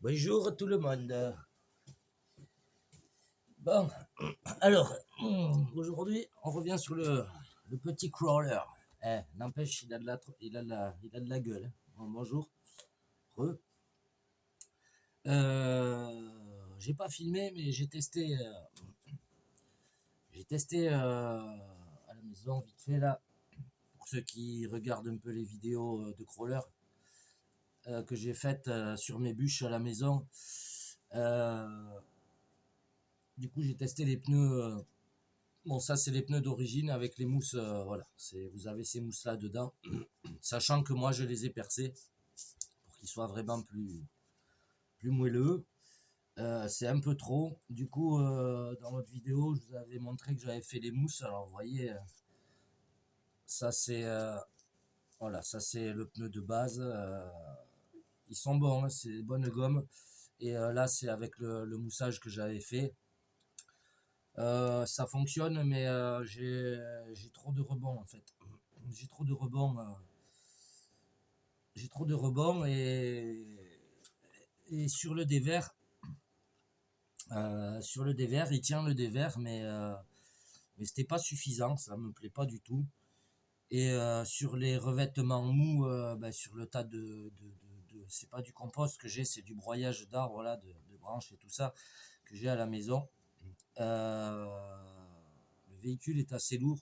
Bonjour tout le monde. Bon, alors, aujourd'hui, on revient sur le petit crawler. N'empêche, il a de la gueule. Bon, bonjour. Re. J'ai pas filmé, mais j'ai testé à la maison vite fait là. Pour ceux qui regardent un peu les vidéos de crawler que j'ai faites sur mes bûches à la maison. Du coup, j'ai testé les pneus. Bon, ça, c'est les pneus d'origine avec les mousses. Voilà, vous avez ces mousses-là dedans. Sachant que moi, je les ai percées pour qu'ils soient vraiment plus moelleux. C'est un peu trop. Du coup, dans votre vidéo, je vous avais montré que j'avais fait les mousses. Alors, vous voyez, ça, c'est voilà, ça, c'est le pneu de base. Ils sont bons, hein, c'est bonne gomme. Et là, c'est avec le moussage que j'avais fait. Ça fonctionne, mais j'ai trop de rebonds en fait. J'ai trop de rebonds. J'ai trop de rebonds et sur le dévers, il tient le dévers, mais c'était pas suffisant, ça me plaît pas du tout. Et sur les revêtements mous, sur le tas c'est pas du compost que j'ai, c'est du broyage d'arbres là, de branches et tout ça que j'ai à la maison. Le véhicule est assez lourd,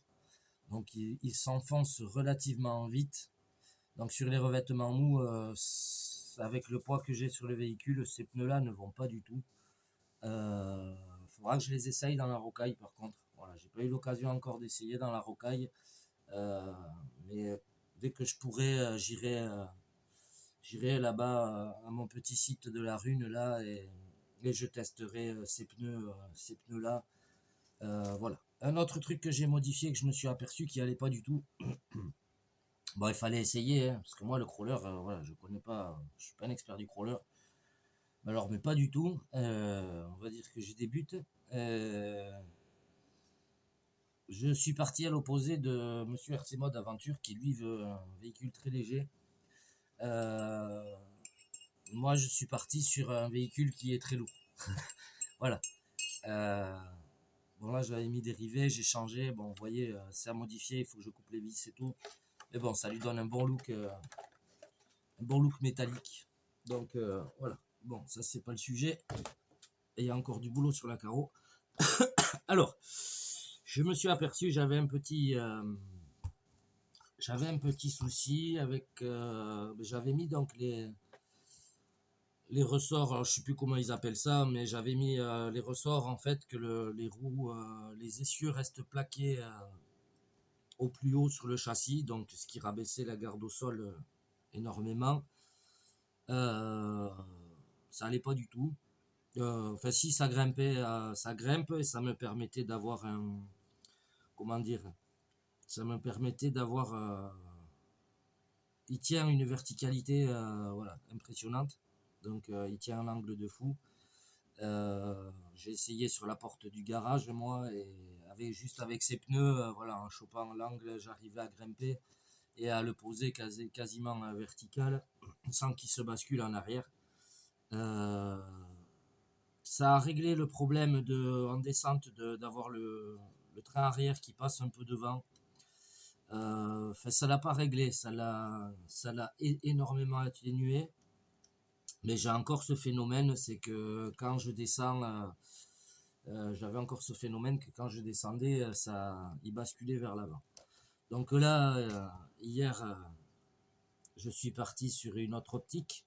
donc il s'enfonce relativement vite. Donc sur les revêtements mous, avec le poids que j'ai sur le véhicule, ces pneus-là ne vont pas du tout. Faudra que je les essaye dans la rocaille par contre. Voilà, j'ai pas eu l'occasion encore d'essayer dans la rocaille. Mais dès que je pourrai, j'irai là-bas à mon petit site de la Rune là et je testerai ces pneus-là. Voilà. Un autre truc que j'ai modifié, que je me suis aperçu qui allait pas du tout. Bon, il fallait essayer, hein, parce que moi, le crawler, voilà, je connais pas, je suis pas un expert du crawler. Mais pas du tout. On va dire que je débute. Euh, je suis parti à l'opposé de Monsieur RC Mode Aventure, qui lui veut un véhicule très léger. Euh, Moi, je suis parti sur un véhicule qui est très lourd. Voilà. Euh, bon, là, j'avais mis des rivets, j'ai changé. Bon, vous voyez, c'est à modifier, il faut que je coupe les vis et tout. Mais bon, ça lui donne un bon look métallique. Donc voilà. Bon, ça c'est pas le sujet. Et il y a encore du boulot sur la carreau. Alors, je me suis aperçu, j'avais un petit souci avec, j'avais mis donc les ressorts, alors je sais plus comment ils appellent ça, mais j'avais mis les ressorts en fait que les roues, les essieux restent plaqués au plus haut sur le châssis, donc ce qui rabaissait la garde au sol énormément. Euh, Ça allait pas du tout. Enfin, si ça grimpait, ça grimpe et ça me permettait d'avoir comment dire, ça me permettait d'avoir, il tient une verticalité, voilà, impressionnante. Donc, il tient un angle de fou. J'ai essayé sur la porte du garage, moi, et juste avec ses pneus, voilà, en chopant l'angle, j'arrivais à grimper et à le poser quasiment vertical, sans qu'il se bascule en arrière. Euh, Ça a réglé le problème en descente d'avoir le train arrière qui passe un peu devant. Enfin, ça l'a pas réglé, ça l'a énormément atténué. Mais j'ai encore ce phénomène, c'est que quand je descends, j'avais encore ce phénomène que quand je descendais, il basculait vers l'avant. Donc là, hier, je suis parti sur une autre optique.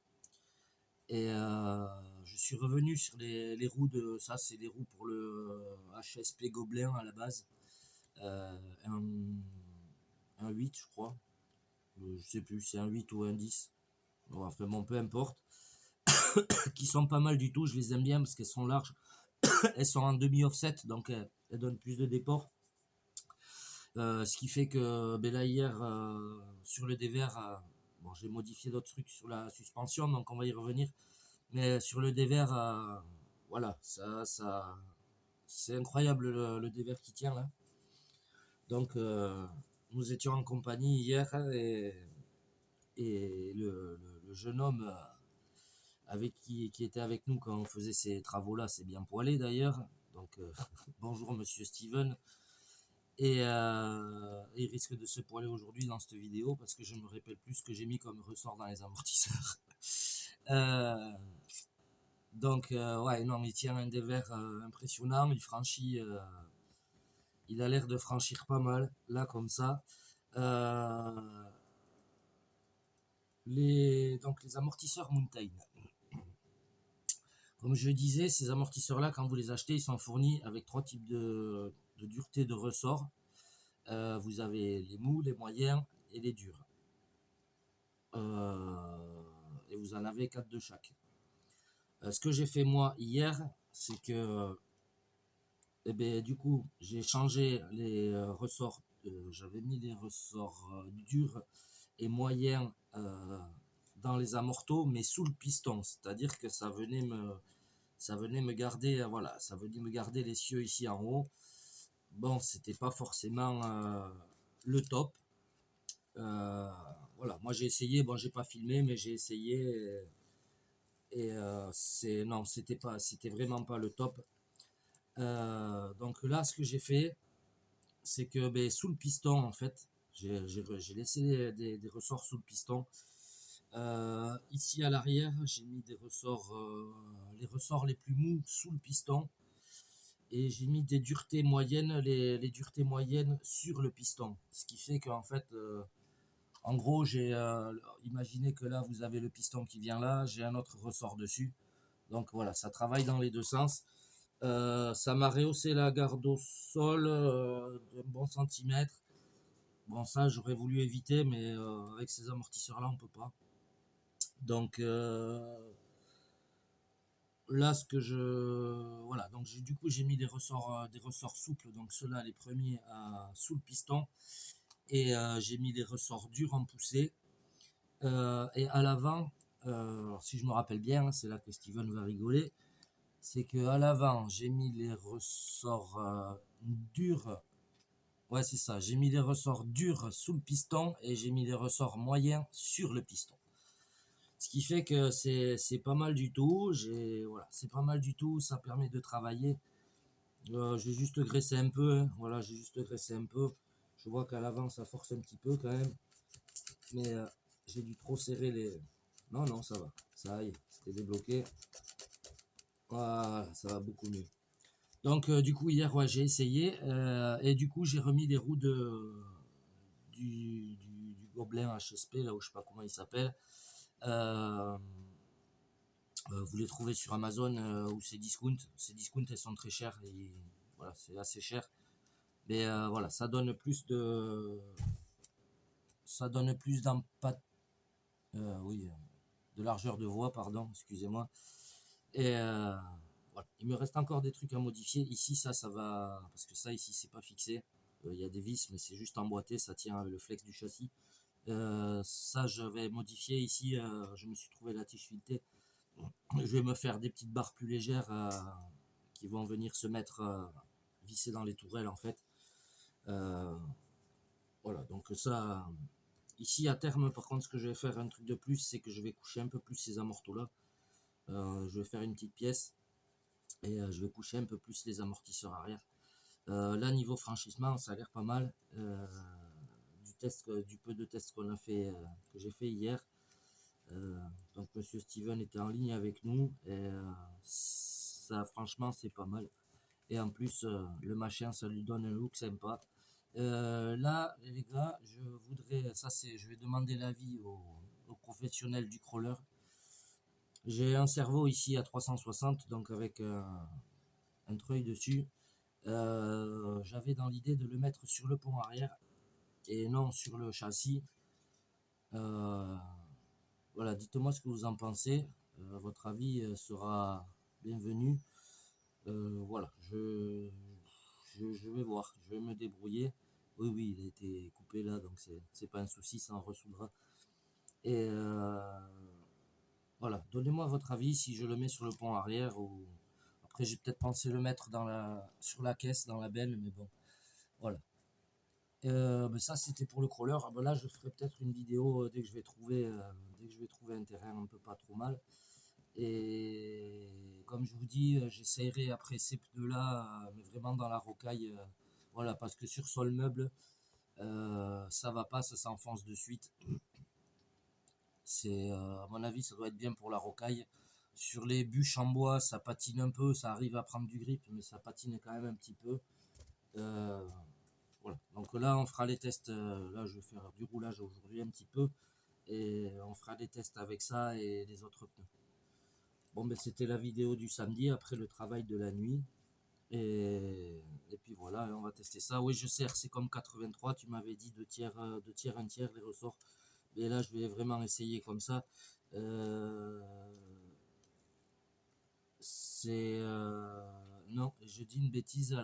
Et je suis revenu sur les roues de. Ça, c'est les roues pour le HSP Gobelin à la base. Euh, un, un 8, je crois. Je sais plus, c'est un 8 ou un 10. Bon, enfin, bon, peu importe. Qui sont pas mal du tout. Je les aime bien parce qu'elles sont larges. Elles sont en demi-offset, donc elles donnent plus de déport. Ce qui fait que ben là, hier, sur le dévers, bon, j'ai modifié d'autres trucs sur la suspension, donc on va y revenir. Mais sur le dévers, voilà, c'est incroyable le dévers qui tient là. Donc, nous étions en compagnie hier et le jeune homme qui était avec nous quand on faisait ces travaux-là, c'est bien poilé d'ailleurs. Donc bonjour Monsieur Steven. Et il risque de se poiler aujourd'hui dans cette vidéo parce que je me rappelle plus ce que j'ai mis comme ressort dans les amortisseurs. Euh, ouais, non, il tient un dévers impressionnant, il franchit, il a l'air de franchir pas mal, là comme ça. Euh, donc les amortisseurs Mountain. Comme je le disais, ces amortisseurs-là, quand vous les achetez, ils sont fournis avec trois types de dureté de ressort. Vous avez les mous, les moyens et les durs. Et vous en avez 4 de chaque. Ce que j'ai fait moi hier, c'est que eh ben, du coup j'ai changé les ressorts. J'avais mis les ressorts durs et moyens dans les amortos, mais sous le piston, c'est-à-dire que ça venait me garder, voilà, ça venait me garder les cieux ici en haut. Bon, c'était pas forcément le top. Euh, voilà, moi j'ai essayé, bon j'ai pas filmé, mais j'ai essayé et non, c'était vraiment pas le top. Donc là, ce que j'ai fait, c'est que ben, sous le piston en fait, j'ai laissé des ressorts sous le piston. Ici à l'arrière, j'ai mis des ressorts, les ressorts les plus mous sous le piston. Et j'ai mis des duretés moyennes, les duretés moyennes sur le piston. Ce qui fait qu'en fait, en gros, j'ai imaginé que là, vous avez le piston qui vient là, j'ai un autre ressort dessus. Donc voilà, ça travaille dans les deux sens. Ça m'a rehaussé la garde au sol d'un bon centimètre. Bon, ça, j'aurais voulu éviter, mais avec ces amortisseurs-là, on peut pas. Donc là, ce que je. Voilà, donc du coup, j'ai mis des ressorts souples, donc ceux-là, les premiers sous le piston. Et j'ai mis des ressorts durs en poussée. Et à l'avant, si je me rappelle bien, c'est là que Steven va rigoler, c'est que à l'avant, j'ai mis les ressorts durs. Ouais, c'est ça. J'ai mis les ressorts durs sous le piston et j'ai mis les ressorts moyens sur le piston. Ce qui fait que c'est pas mal du tout. Voilà, c'est pas mal du tout. Ça permet de travailler. J'ai juste graissé un peu. Hein. Voilà, j'ai juste graissé un peu. Je vois qu'à l'avant, ça force un petit peu quand même. Mais j'ai dû trop serrer les. Non, non, ça va. Ça y est, c'était débloqué. Voilà, ça va beaucoup mieux. Donc, du coup, hier, ouais, j'ai essayé. Et du coup, j'ai remis les roues du Gobelin HSP, là où je sais pas comment il s'appelle. Vous les trouvez sur Amazon ou c'est discount. Ces discount, elles sont très chères. Et, voilà, c'est assez cher. Mais voilà, ça donne plus de. Ça donne plus d'impact. Oui, de largeur de voie, pardon, excusez-moi. Et voilà. Il me reste encore des trucs à modifier. Ici, ça va. Parce que ça, ici, c'est pas fixé. Il y a des vis, mais c'est juste emboîté. Ça tient avec le flex du châssis. Ça, je vais modifier. Ici, je me suis trouvé la tige filetée. Je vais me faire des petites barres plus légères qui vont venir se mettre visser dans les tourelles, en fait. Euh, voilà, donc ça. Ici, à terme, par contre, ce que je vais faire, un truc de plus, c'est que je vais coucher un peu plus ces amortos-là. Je vais faire une petite pièce et je vais coucher un peu plus les amortisseurs arrière. Là, niveau franchissement, ça a l'air pas mal. Du peu de tests qu'on a fait, que j'ai fait hier. Donc, Monsieur Steven était en ligne avec nous et ça, franchement, c'est pas mal. Et en plus, le machin, ça lui donne un look sympa. Là, les gars, je vais demander l'avis aux professionnels du crawler. J'ai un cerveau ici à 360, donc avec un treuil dessus. J'avais dans l'idée de le mettre sur le pont arrière et non sur le châssis. Euh, voilà, dites-moi ce que vous en pensez. Votre avis sera bienvenu. Voilà, je vais voir, je vais me débrouiller. Oui, oui, il a été coupé là, donc c'est pas un souci, ça en ressoudra. Et voilà, donnez-moi votre avis si je le mets sur le pont arrière ou après j'ai peut-être pensé le mettre sur la caisse, dans la benne, mais bon, voilà. Ben ça c'était pour le crawler. Ah ben là je ferai peut-être une vidéo dès que je vais trouver un terrain un peu pas trop mal. Et comme je vous dis, j'essaierai après ces pneus-là, mais vraiment dans la rocaille. Voilà, parce que sur sol meuble, ça va pas, ça s'enfonce de suite. C'est, à mon avis, ça doit être bien pour la rocaille. Sur les bûches en bois, ça patine un peu, ça arrive à prendre du grip, mais ça patine quand même un petit peu. Euh, voilà. Donc là, on fera les tests. Là, je vais faire du roulage aujourd'hui un petit peu. Et on fera des tests avec ça et les autres pneus. Bon, ben c'était la vidéo du samedi après le travail de la nuit. Et puis voilà, on va tester ça. Oui, je sais, c'est comme 83, tu m'avais dit 2 tiers, 2 tiers, 1 tiers les ressorts. Et là, je vais vraiment essayer comme ça. Euh, c'est. Non, je dis une bêtise, à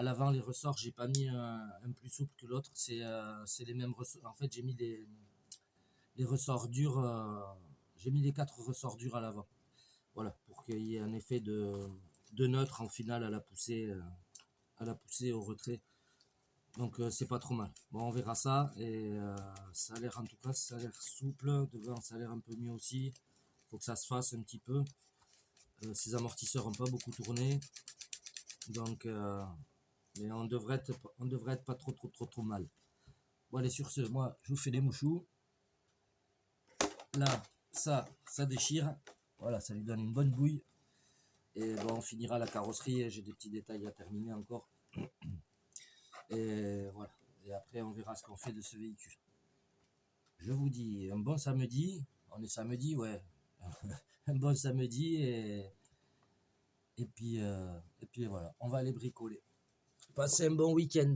l'avant les ressorts, j'ai pas mis un plus souple que l'autre. C'est les mêmes ressorts. En fait, j'ai mis les ressorts durs. J'ai mis les 4 ressorts durs à l'avant. Voilà, pour qu'il y ait un effet de neutre en finale à la poussée au retrait. Donc c'est pas trop mal. Bon, on verra ça. Et ça a l'air, en tout cas, ça a l'air souple. Devant, ça a l'air un peu mieux aussi. Faut que ça se fasse un petit peu. Ces amortisseurs n'ont pas beaucoup tourné. Donc, mais on devrait être pas trop mal. Bon, allez, sur ce, moi, je vous fais des mouchous. Là, ça déchire. Voilà, ça lui donne une bonne bouille. Et bon, on finira la carrosserie. J'ai des petits détails à terminer encore. Et voilà. Et après, on verra ce qu'on fait de ce véhicule. Je vous dis un bon samedi. On est samedi, ouais. Un bon samedi. Et puis voilà. On va aller bricoler. Passez un bon week-end.